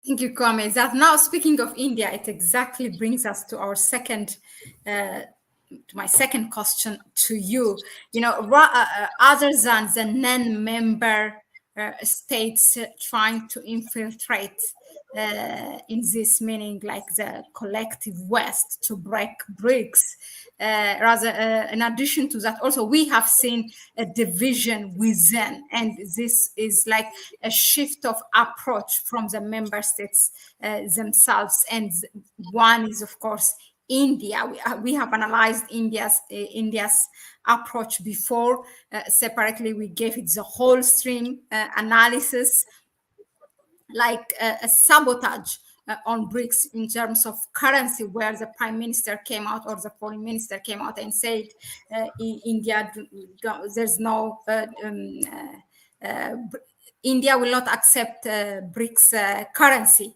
Thank you, Kwame. That now, speaking of India, it exactly brings us to our second, to my second question to you. You know, other than the non-member states trying to infiltrate in this meaning, like the collective West to break Brics. In addition to that, also we have seen a division within, and this is like a shift of approach from the member states themselves. And one is, of course, India. We have analyzed India's approach before. Separately, we gave it the whole stream analysis, like a sabotage on Brics in terms of currency, where the prime minister came out or the foreign minister came out and said India, there's no India will not accept Brics currency.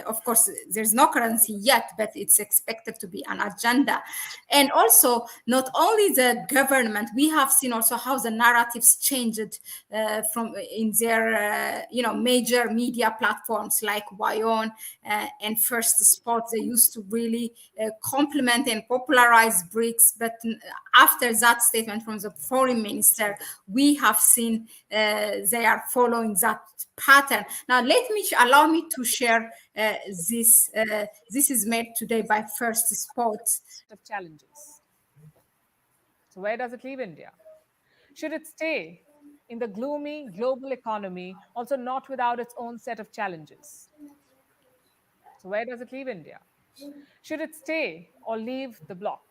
Of course, there's no currency yet, but it's expected to be an agenda. And also, not only the government, we have seen also how the narratives changed from in their, major media platforms like Wayon and First Spot. They used to really complement and popularize Brics, but after that statement from the foreign minister, we have seen they are following that pattern. Now, allow me to share this. This is made today by First Spot. Of challenges. So where does it leave India? Should it stay in the gloomy global economy, also not without its own set of challenges? So where does it leave India? Should it stay or leave the bloc?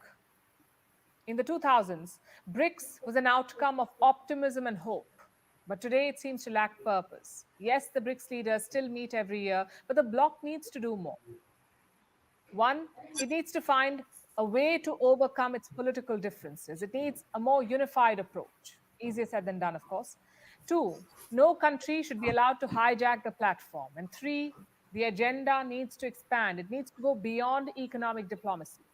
In the 2000s, Brics was an outcome of optimism and hope. But today it seems to lack purpose. Yes, the Brics leaders still meet every year, but the bloc needs to do more. One, it needs to find a way to overcome its political differences. It needs a more unified approach. Easier said than done, of course. Two, no country should be allowed to hijack the platform. And three, the agenda needs to expand. It needs to go beyond economic diplomacy.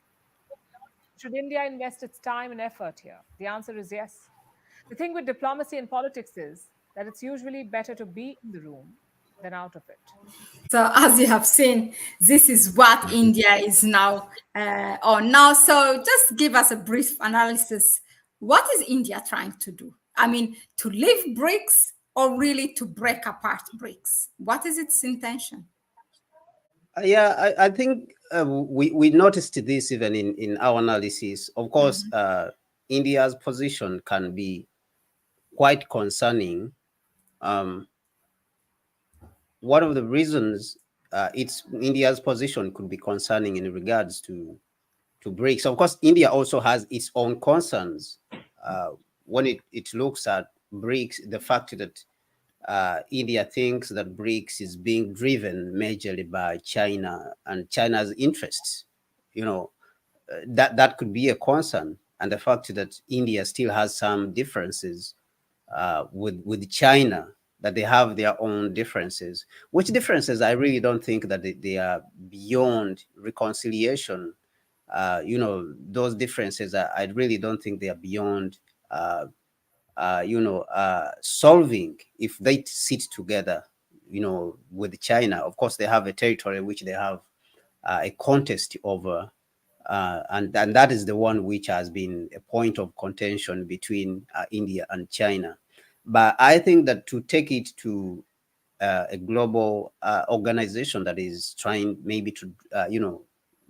Should India invest its time and effort here? The answer is yes. The thing with diplomacy and politics is that it's usually better to be in the room than out of it. So, as you have seen, this is what India is now on now. So, just give us a brief analysis. What is India trying to do? I mean, to leave Brics or really to break apart Brics? What is its intention? Yeah, I think we noticed this even in our analysis. Of course, India's position can be quite concerning. One of the reasons India's position could be concerning in regards to Brics. Of course, India also has its own concerns when it looks at Brics. The fact that India thinks that Brics is being driven majorly by China and China's interests, that could be a concern. And the fact that India still has some differences with China, that they have their own differences, which differences I really don't think that they are beyond reconciliation. Those differences, I really don't think they are beyond solving if they sit together, with China. Of course, they have a territory which they have a contest over, and that is the one which has been a point of contention between India and China. But I think that to take it to a global organization that is trying maybe to,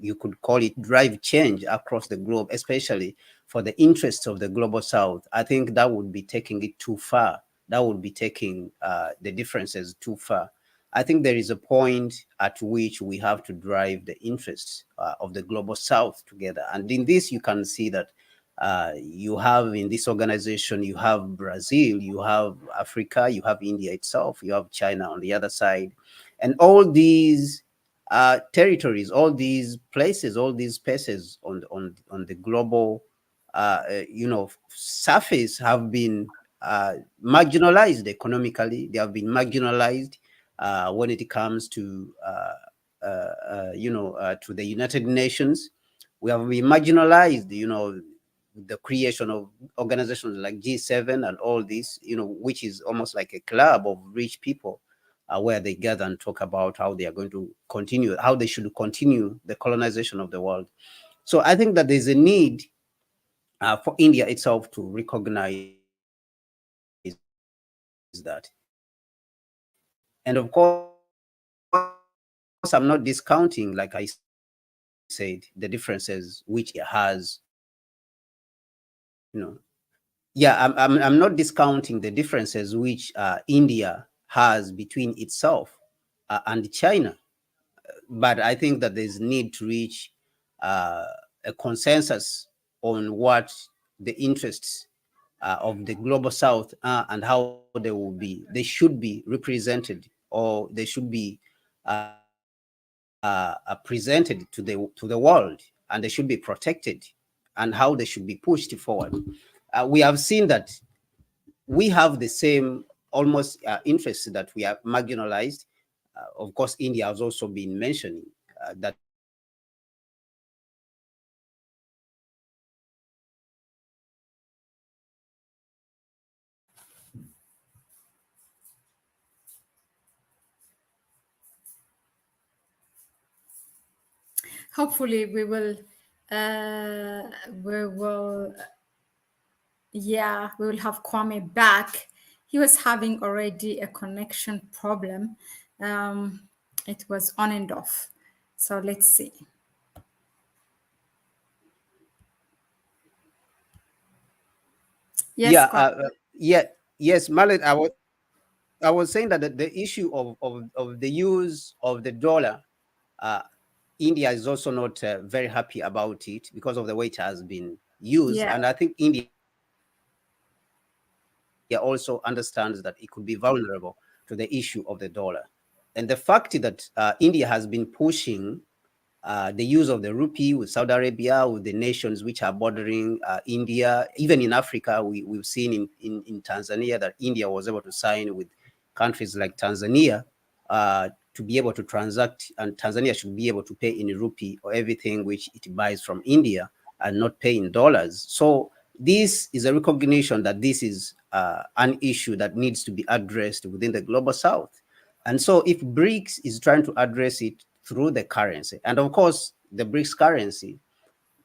you could call it drive change across the globe, especially for the interests of the global South, I think that would be taking it too far. That would be taking the differences too far. I think there is a point at which we have to drive the interests of the global South together. And in this, you can see that you have in this organization, you have Brazil, you have Africa, you have India itself, you have China on the other side. And all these territories, all these places, all these spaces on the global surface have been marginalized economically. They have been marginalized when it comes to to the United Nations. We have been marginalized, the creation of organizations like G7 and all this, which is almost like a club of rich people. where they gather and talk about how they are going to continue, how they should continue the colonization of the world. So I think that there's a need for India itself to recognize that. And of course, I'm not discounting, like I said, the differences which India has, I'm not discounting the differences which India has between itself and China. But I think that there's need to reach uh, a consensus on what the interests of the global South and how they should be represented, or they should be presented to the world, and they should be protected, and how they should be pushed forward. We have seen that we have the same almost interests that we have marginalized. Of course, India has also been mentioning that they have marginalized China, and Hopefully we will yeah, we will have Kwame back. He was having already a connection problem. It was on and off. So let's see. Yes, Kwame. yeah, yes, Mahlet, I was saying that the issue of the use of the dollar, uh, India is also not very happy about it because of the way it has been used. Yeah. And I think India also understands that it could be vulnerable to the issue of the dollar. And the fact that India has been pushing the use of the rupee with Saudi Arabia, with the nations which are bordering India. Even in Africa, we've seen in Tanzania that India was able to sign with countries like Tanzania to be able to transact, and Tanzania should be able to pay in rupee or everything which it buys from India and not pay in dollars. So this is a recognition that this is an issue that needs to be addressed within the global South. And so if BRICS is trying to address it through the currency, and of course, the BRICS currency,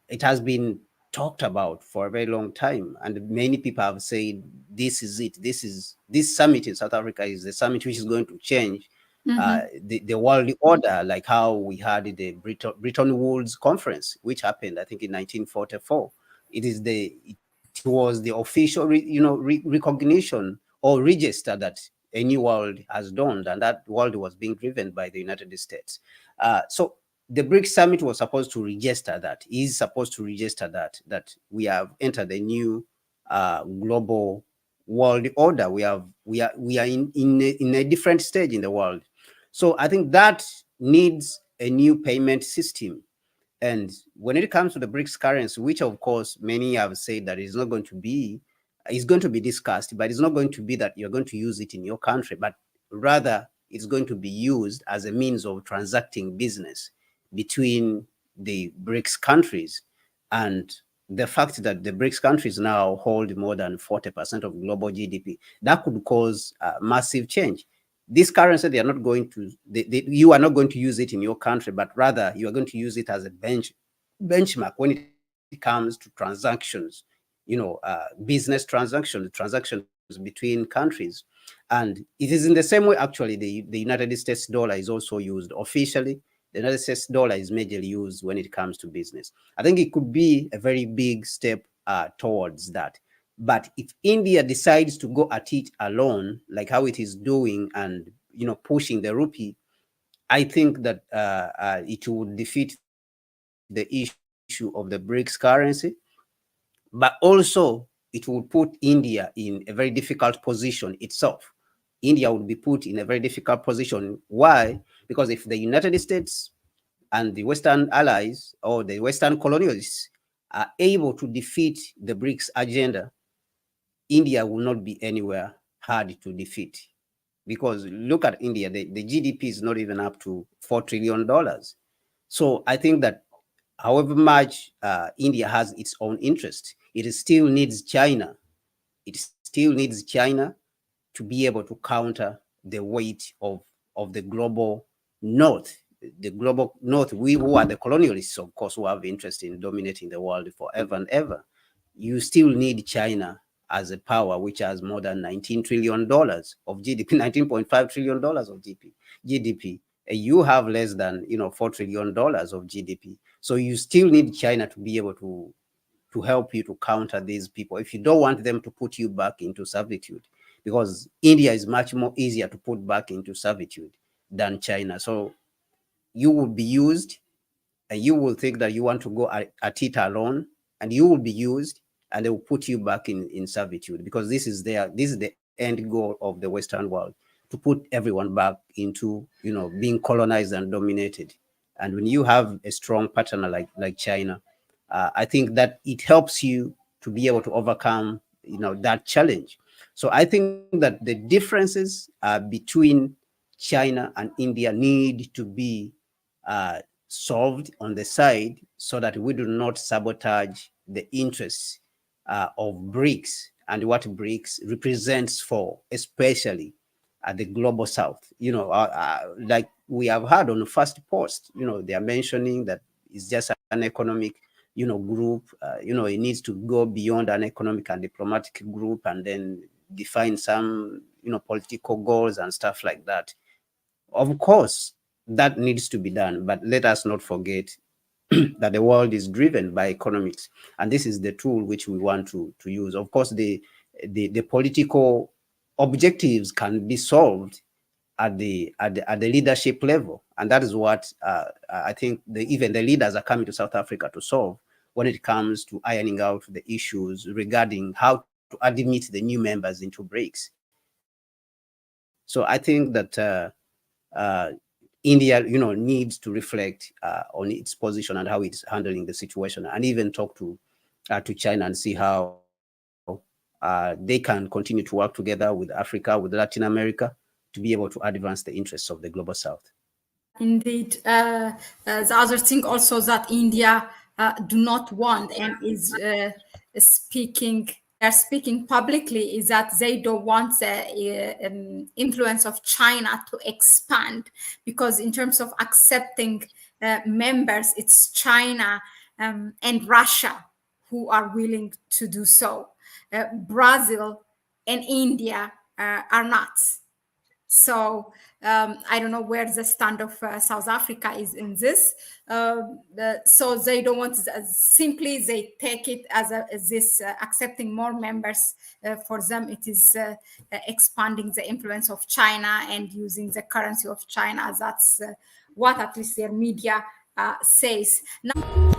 it has been talked about for a very long time, and many people have said this is it. This summit in South Africa is the summit which is going to change the world order, like how we had the Bretton Woods conference, which happened, I think, in 1944. It was the official, recognition or register that a new world has dawned, and that world was being driven by the United States. So the BRICS summit was supposed to register that, is supposed to register that we have entered a new global world order. We are in a different stage in the world. So I think that needs a new payment system. And when it comes to the BRICS currency, which of course many have said that is going to be discussed, but it's not going to be that you're going to use it in your country, but rather it's going to be used as a means of transacting business between the BRICS countries. And the fact that the BRICS countries now hold more than 40% of global GDP, that could cause massive change. This currency, they are not going to, you are not going to use it in your country, but rather you are going to use it as a benchmark when it comes to transactions, business transactions between countries. And it is in the same way, actually, the United States dollar is also used officially. The United States dollar is majorly used when it comes to business. I think it could be a very big step towards that. But if India decides to go at it alone, like how it is doing, and pushing the rupee, I think that it would defeat the issue of the BRICS currency. But also, it would put India in a very difficult position itself. India would be put in a very difficult position. Why? Because if the United States and the Western allies or the Western colonialists are able to defeat the BRICS agenda, India will not be anywhere hard to defeat. Because look at India, the GDP is not even up to $4 trillion. So I think that however much India has its own interest, it still needs China. It still needs China to be able to counter the weight of of the global north. The global north, we who are the colonialists, of course, who have interest in dominating the world forever and ever, you still need China as a power which has more than $19 trillion of GDP, $19.5 trillion of GDP. You have less than $4 trillion of GDP. So you still need China to be able to help you to counter these people if you don't want them to put you back into servitude, because India is much more easier to put back into servitude than China. So you will be used, and you will think that you want to go at it alone, and you will be used, and they will put you back in servitude, because this is the end goal of the Western world, to put everyone back into being colonized and dominated. And when you have a strong partner like China, I think that it helps you to be able to overcome that challenge. So I think that the differences between China and India need to be solved on the side, so that we do not sabotage the interests of Brics and what Brics represents for, especially at the global south. Like we have heard on the first post, they are mentioning that it's just an economic group. It needs to go beyond an economic and diplomatic group, and then define some political goals and stuff like that. Of course, that needs to be done, but let us not forget that the world is driven by economics, and this is the tool which we want to use. Of course, the political objectives can be solved at the leadership level, and that is what I think even the leaders are coming to South Africa to solve, when it comes to ironing out the issues regarding how to admit the new members into Brics. So I think that India, needs to reflect on its position and how it's handling the situation, and even talk to China and see how they can continue to work together with Africa, with Latin America, to be able to advance the interests of the global south. Indeed. The other thing also that India do not want, and is they're speaking publicly, is that they don't want the influence of China to expand, because in terms of accepting members, it's China and Russia who are willing to do so. Brazil and India are not. So I don't know where the stand of South Africa is in this. So they don't want simply they take it as this accepting more members. For them, it is expanding the influence of China and using the currency of China. That's what at least their media says. Now,